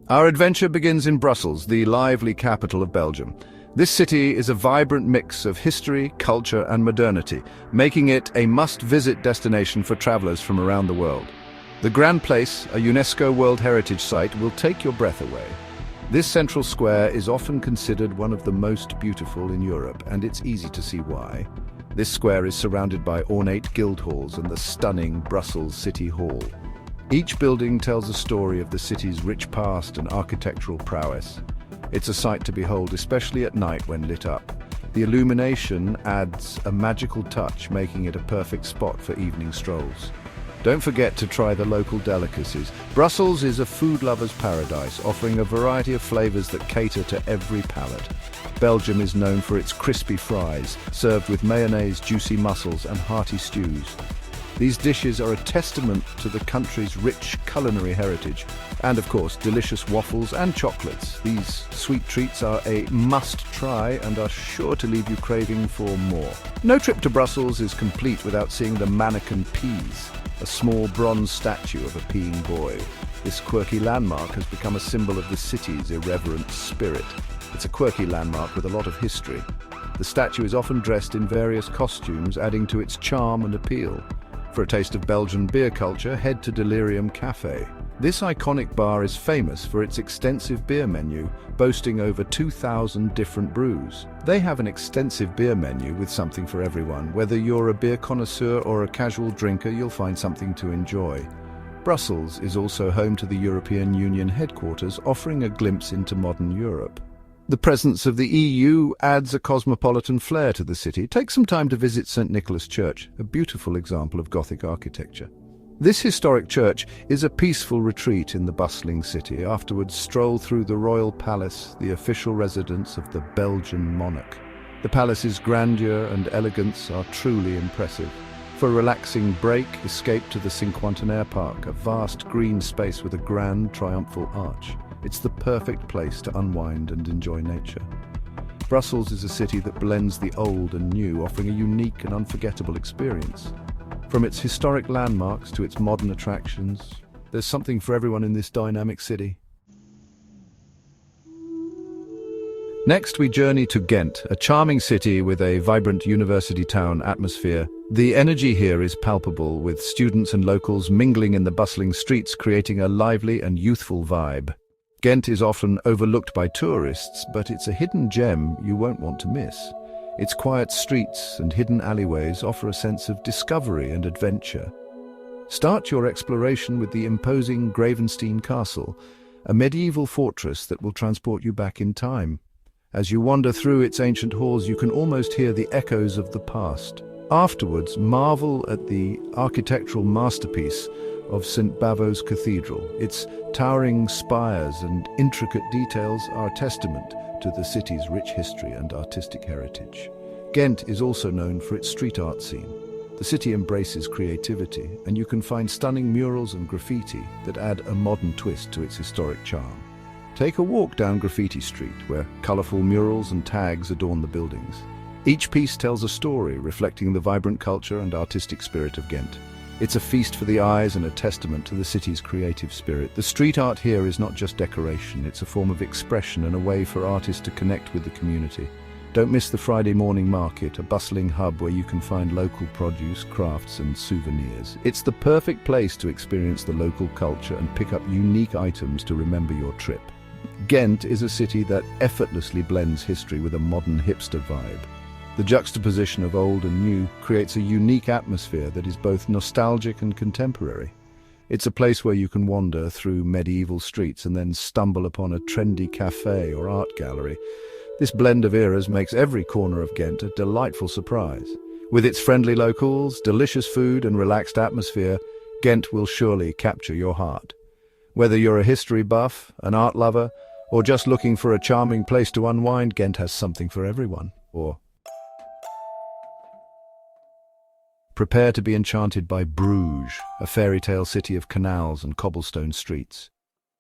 Our adventure begins in Brussels, the lively capital of Belgium. This city is a vibrant mix of history, culture, and modernity, making it a must-visit destination for travelers from around the world. The Grand Place, a UNESCO World Heritage Site, will take your breath away. This central square is often considered one of the most beautiful in Europe, and it's easy to see why. This square is surrounded by ornate guild halls and the stunning Brussels City Hall. Each building tells a story of the city's rich past and architectural prowess. It's a sight to behold, especially at night when lit up. The illumination adds a magical touch, making it a perfect spot for evening strolls. Don't forget to try the local delicacies. Brussels is a food lover's paradise, offering a variety of flavors that cater to every palate. Belgium is known for its crispy fries, served with mayonnaise, juicy mussels, and hearty stews. These dishes are a testament to the country's rich culinary heritage, and of course, delicious waffles and chocolates. These sweet treats are a must-try and are sure to leave you craving for more. No trip to Brussels is complete without seeing the mannequin peas, a small bronze statue of a peeing boy. This quirky landmark has become a symbol of the city's irreverent spirit. It's a quirky landmark with a lot of history. The statue is often dressed in various costumes, adding to its charm and appeal. For a taste of Belgian beer culture, head to Delirium Cafe. This iconic bar is famous for its extensive beer menu, boasting over 2,000 different brews. They have an extensive beer menu with something for everyone. Whether you're a beer connoisseur or a casual drinker, you'll find something to enjoy. Brussels is also home to the European Union headquarters, offering a glimpse into modern Europe. The presence of the EU adds a cosmopolitan flair to the city. Take some time to visit St. Nicholas Church, a beautiful example of Gothic architecture. This historic church is a peaceful retreat in the bustling city. Afterwards, stroll through the Royal Palace, the official residence of the Belgian monarch. The palace's grandeur and elegance are truly impressive. For a relaxing break, escape to the Cinquantenaire Park, a vast green space with a grand triumphal arch. It's the perfect place to unwind and enjoy nature. Brussels is a city that blends the old and new, offering a unique and unforgettable experience. From its historic landmarks to its modern attractions, there's something for everyone in this dynamic city. Next, we journey to Ghent, a charming city with a vibrant university town atmosphere. The energy here is palpable, with students and locals mingling in the bustling streets, creating a lively and youthful vibe. Ghent is often overlooked by tourists, but it's a hidden gem you won't want to miss. Its quiet streets and hidden alleyways offer a sense of discovery and adventure. Start your exploration with the imposing Gravenstein Castle, a medieval fortress that will transport you back in time. As you wander through its ancient halls, you can almost hear the echoes of the past. Afterwards, marvel at the architectural masterpiece of St. Bavo's Cathedral. Its towering spires and intricate details are a testament to the city's rich history and artistic heritage. Ghent is also known for its street art scene. The city embraces creativity, and you can find stunning murals and graffiti that add a modern twist to its historic charm. Take a walk down Graffiti Street, where colorful murals and tags adorn the buildings. Each piece tells a story, reflecting the vibrant culture and artistic spirit of Ghent. It's a feast for the eyes and a testament to the city's creative spirit. The street art here is not just decoration, it's a form of expression and a way for artists to connect with the community. Don't miss the Friday morning market, a bustling hub where you can find local produce, crafts and souvenirs. It's the perfect place to experience the local culture and pick up unique items to remember your trip. Ghent is a city that effortlessly blends history with a modern hipster vibe. The juxtaposition of old and new creates a unique atmosphere that is both nostalgic and contemporary. It's a place where you can wander through medieval streets and then stumble upon a trendy cafe or art gallery. This blend of eras makes every corner of Ghent a delightful surprise. With its friendly locals, delicious food and relaxed atmosphere, Ghent will surely capture your heart. Whether you're a history buff, an art lover, or just looking for a charming place to unwind, Ghent has something for everyone. Prepare to be enchanted by Bruges, a fairy tale city of canals and cobblestone streets.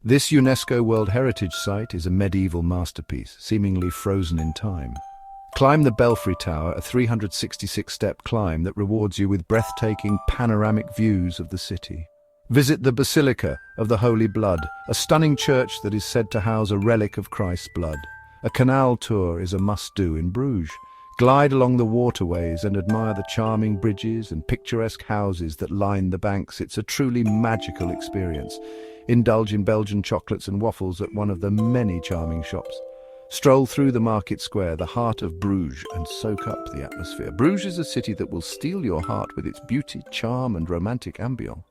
This UNESCO World Heritage Site is a medieval masterpiece, seemingly frozen in time. Climb the Belfry Tower, a 366-step climb that rewards you with breathtaking panoramic views of the city. Visit the Basilica, of the Holy Blood, a stunning church that is said to house a relic of Christ's blood. A canal tour is a must-do in Bruges. Glide along the waterways and admire the charming bridges and picturesque houses that line the banks. It's a truly magical experience. Indulge in Belgian chocolates and waffles at one of the many charming shops. Stroll through the market square, the heart of Bruges, and soak up the atmosphere. Bruges is a city that will steal your heart with its beauty, charm, and romantic ambience.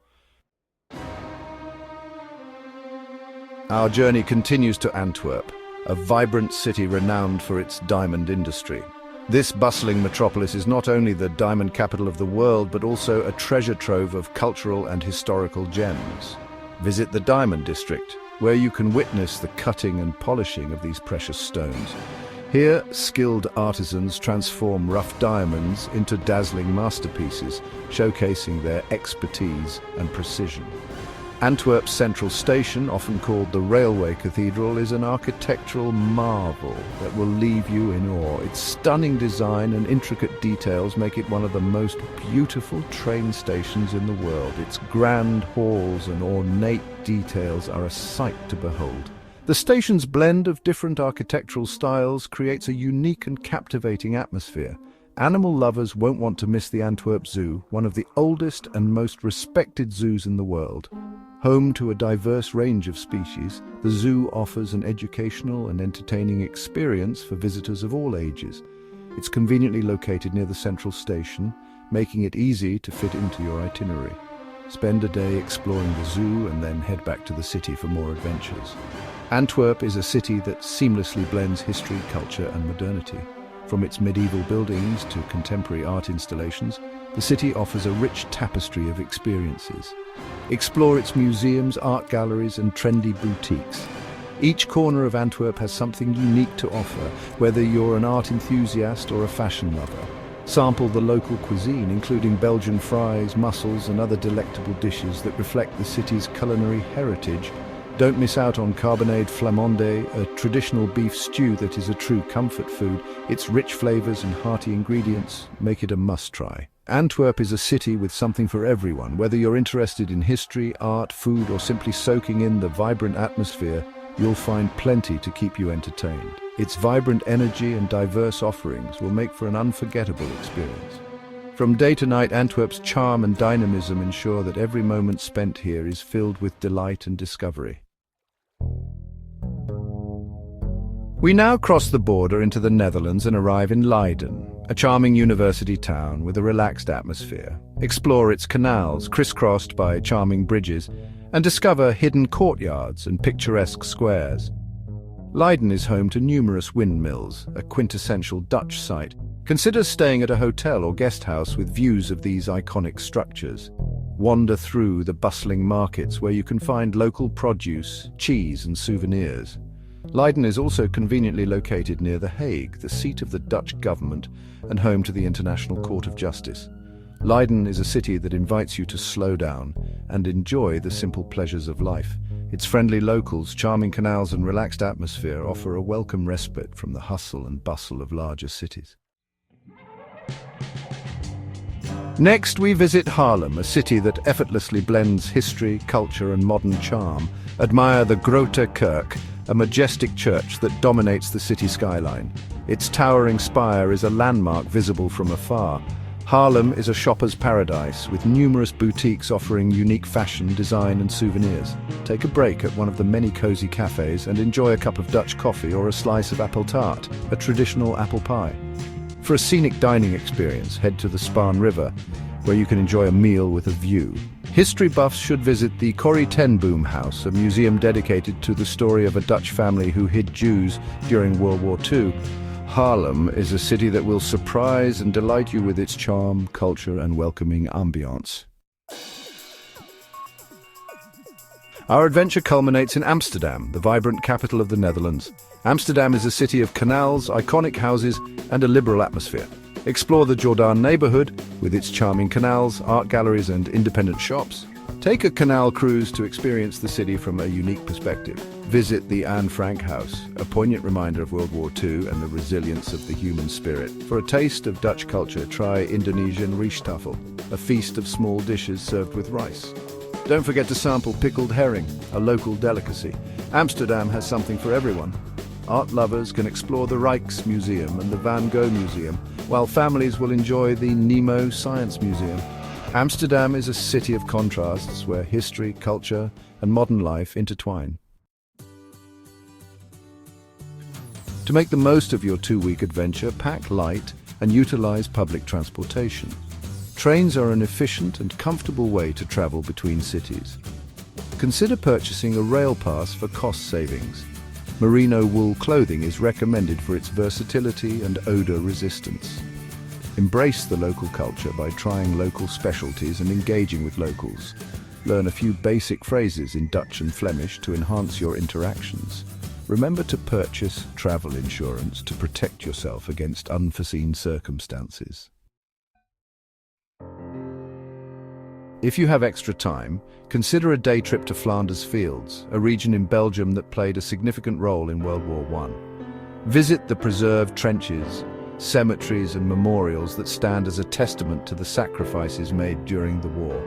Our journey continues to Antwerp, a vibrant city renowned for its diamond industry. This bustling metropolis is not only the diamond capital of the world, but also a treasure trove of cultural and historical gems. Visit the Diamond District, where you can witness the cutting and polishing of these precious stones. Here, skilled artisans transform rough diamonds into dazzling masterpieces, showcasing their expertise and precision. Antwerp's central station, often called the Railway Cathedral, is an architectural marvel that will leave you in awe. Its stunning design and intricate details make it one of the most beautiful train stations in the world. Its grand halls and ornate details are a sight to behold. The station's blend of different architectural styles creates a unique and captivating atmosphere. Animal lovers won't want to miss the Antwerp Zoo, one of the oldest and most respected zoos in the world. Home to a diverse range of species, the zoo offers an educational and entertaining experience for visitors of all ages. It's conveniently located near the central station, making it easy to fit into your itinerary. Spend a day exploring the zoo and then head back to the city for more adventures. Antwerp is a city that seamlessly blends history, culture, and modernity. From its medieval buildings to contemporary art installations, the city offers a rich tapestry of experiences. Explore its museums, art galleries, and trendy boutiques. Each corner of Antwerp has something unique to offer, whether you're an art enthusiast or a fashion lover. Sample the local cuisine, including Belgian fries, mussels, and other delectable dishes that reflect the city's culinary heritage. Don't miss out on carbonade flamande, a traditional beef stew that is a true comfort food. Its rich flavors and hearty ingredients make it a must-try. Antwerp is a city with something for everyone. Whether you're interested in history, art, food, or simply soaking in the vibrant atmosphere, you'll find plenty to keep you entertained. Its vibrant energy and diverse offerings will make for an unforgettable experience. From day to night, Antwerp's charm and dynamism ensure that every moment spent here is filled with delight and discovery. We now cross the border into the Netherlands and arrive in Leiden, a charming university town with a relaxed atmosphere. Explore its canals, crisscrossed by charming bridges, and discover hidden courtyards and picturesque squares. Leiden is home to numerous windmills, a quintessential Dutch site. Consider staying at a hotel or guest house with views of these iconic structures. Wander through the bustling markets where you can find local produce, cheese, and souvenirs. Leiden is also conveniently located near The Hague, the seat of the Dutch government and home to the International Court of Justice. Leiden is a city that invites you to slow down and enjoy the simple pleasures of life. Its friendly locals, charming canals, and relaxed atmosphere offer a welcome respite from the hustle and bustle of larger cities. Next, we visit Haarlem, a city that effortlessly blends history, culture, and modern charm. Admire the Grote Kerk, a majestic church that dominates the city skyline. Its towering spire is a landmark visible from afar. Haarlem is a shopper's paradise, with numerous boutiques offering unique fashion, design, and souvenirs. Take a break at one of the many cozy cafes and enjoy a cup of Dutch coffee or a slice of appel tart, a traditional apple pie. For a scenic dining experience, head to the Spaan River, where you can enjoy a meal with a view. History buffs should visit the Corrie ten Boom House, a museum dedicated to the story of a Dutch family who hid Jews during World War II. Haarlem is a city that will surprise and delight you with its charm, culture, and welcoming ambiance. Our adventure culminates in Amsterdam, the vibrant capital of the Netherlands. Amsterdam is a city of canals, iconic houses, and a liberal atmosphere. Explore the Jordaan neighborhood with its charming canals, art galleries, and independent shops. Take a canal cruise to experience the city from a unique perspective. Visit the Anne Frank House, a poignant reminder of World War II and the resilience of the human spirit. For a taste of Dutch culture, try Indonesian rijsttafel, a feast of small dishes served with rice. Don't forget to sample pickled herring, a local delicacy. Amsterdam has something for everyone. Art lovers can explore the Rijksmuseum and the Van Gogh Museum, while families will enjoy the Nemo Science Museum. Amsterdam is a city of contrasts where history, culture, and modern life intertwine. To make the most of your 2-week adventure, pack light and utilize public transportation. Trains are an efficient and comfortable way to travel between cities. Consider purchasing a rail pass for cost savings. Merino wool clothing is recommended for its versatility and odor resistance. Embrace the local culture by trying local specialties and engaging with locals. Learn a few basic phrases in Dutch and Flemish to enhance your interactions. Remember to purchase travel insurance to protect yourself against unforeseen circumstances. If you have extra time, consider a day trip to Flanders Fields, a region in Belgium that played a significant role in World War I. Visit the preserved trenches, cemeteries and memorials that stand as a testament to the sacrifices made during the war.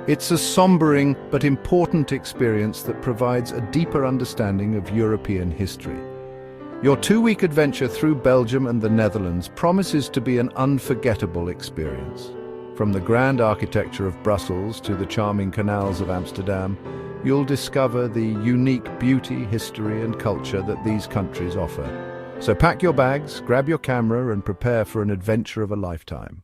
It's a sombering but important experience that provides a deeper understanding of European history. Your 2-week adventure through Belgium and the Netherlands promises to be an unforgettable experience. From the grand architecture of Brussels to the charming canals of Amsterdam, you'll discover the unique beauty, history and culture that these countries offer. So pack your bags, grab your camera and prepare for an adventure of a lifetime.